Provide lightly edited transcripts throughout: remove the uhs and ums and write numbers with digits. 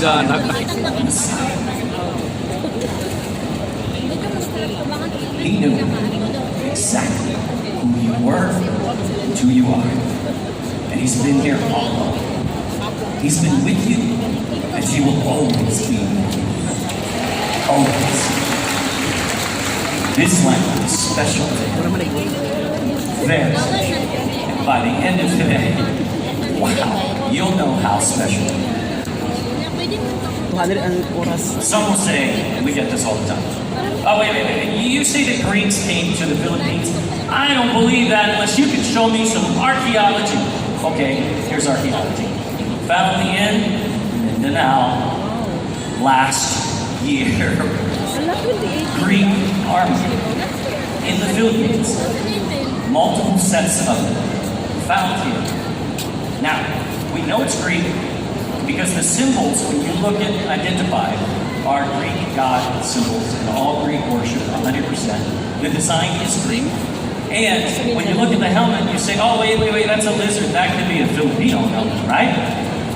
Naghahanap. He knew exactly who you were and who you are. And he's been here all along. He's been with you, and he will always be with you. Always. This land is special to him. Very special. And by the end of today, wow, you'll know how special it is. 200 ang oras. Some will say, and we get this all the time. Oh, wait. You say the Greeks came to the Philippines? I don't believe that unless you can show me some archaeology. Okay, here's archaeology. Found in Mindanao last year. Greek army in the Philippines. Multiple sets of them found here. Now, we know it's Greek because the symbols, when you look at identify, are Greek god symbols and all Greek worship, 100%. The design is Greek. And when you look at the helmet, you say, oh, wait, that's a lizard. That could be a Filipino helmet, right?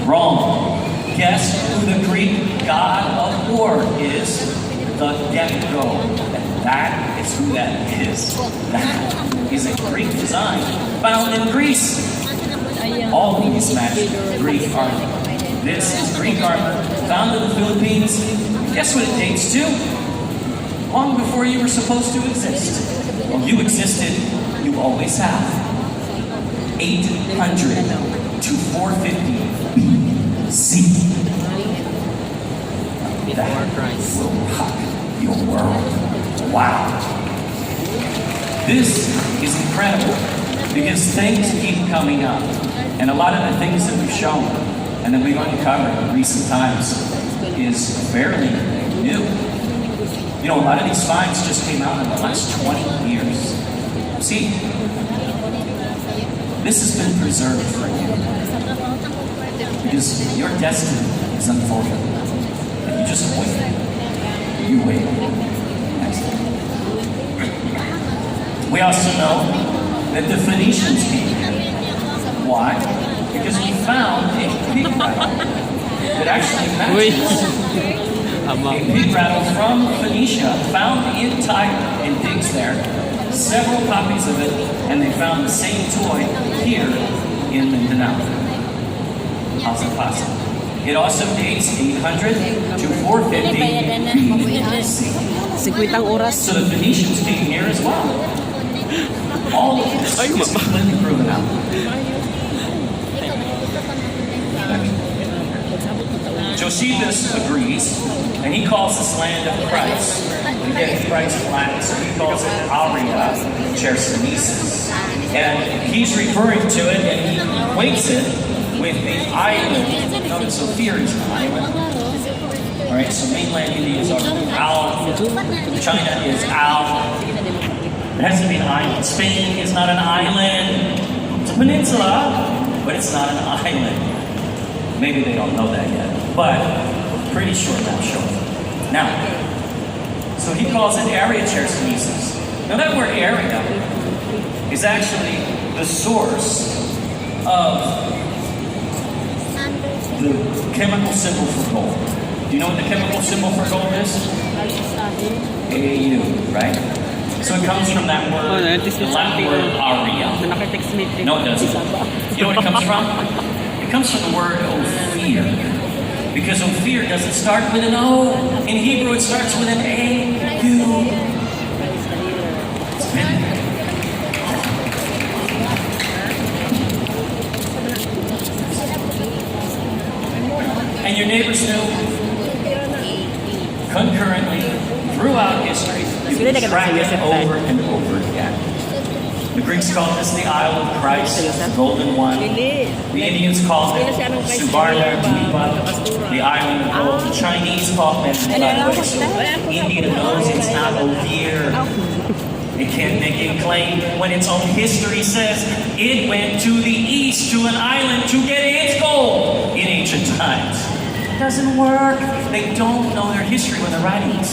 Wrong. Guess who the Greek god of war is? The Gecko. And that is who that is. That is a Greek design found in Greece. All these match Greek armor. This is Greek armor found in the Philippines. Guess what it dates to? Long before you were supposed to exist. Well, you existed, you always have. 800 to 450 BC. That will rock your world. Wow. This is incredible because things keep coming up. And a lot of the things that we've shown and that we've uncovered in recent times is fairly new. You know, a lot of these finds just came out in the last 20 years. See, this has been preserved for you because your destiny is unfolding. And you just wait. You wait. Next. We also know that the Phoenicians came here. Why? Because we found a pig rattle that actually matches a pig rattle from Phoenicia, found in Tyre and digs there. Several copies of it, and they found the same toy here in Mindanao. How's it possible? It also dates 800 to 450 BC. 50 oras. So the Phoenicians came here as well. All of this is completely proven out. Josephus agrees, and he calls this land of Christ. Again, Christ is Latin, so he calls it Aurea Chersonesus. And he's referring to it, and he equates it with the island. Notice Ophir is an island. Alright, so mainland Indians are Al. China is Al. It has to be an island. Spain is not an island. It's a peninsula, but it's not an island. Maybe they don't know that yet, but pretty sure they'll show it. Now, so he calls it Area Chersonesus. Now that word area is actually the source of the chemical symbol for gold. Do you know what the chemical symbol for gold is? AU, right? So it comes from that word, the Latin word aurea. No, it doesn't. You know what it comes from? It comes from the word Ophir. Because Ophir doesn't start with an O. In Hebrew, it starts with an A-U. It's been there. And your neighbors knew. Concurrently, throughout history, you can track it over and over again. The Greeks called this the Isle of Christ, the Golden One. The Indians called it Subarna Dwipa, the Island of Gold. The Chinese called it, by the way, so India knows it's not Ophir. They can claim when its own history says it went to the east to an island to get its gold in ancient times. It doesn't work. They don't know their history when they're writing this.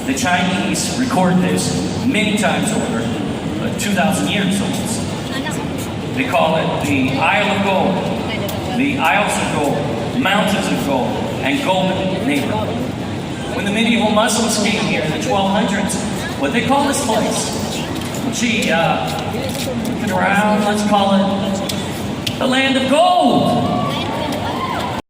The Chinese record this many times over, 2,000 years almost. They call it the Isle of Gold, the Isles of Gold, Mountains of gold and golden neighborhood. When the medieval Muslims came here in the 1200s, what they call this place? Gee, looking around, let's call it the land of gold.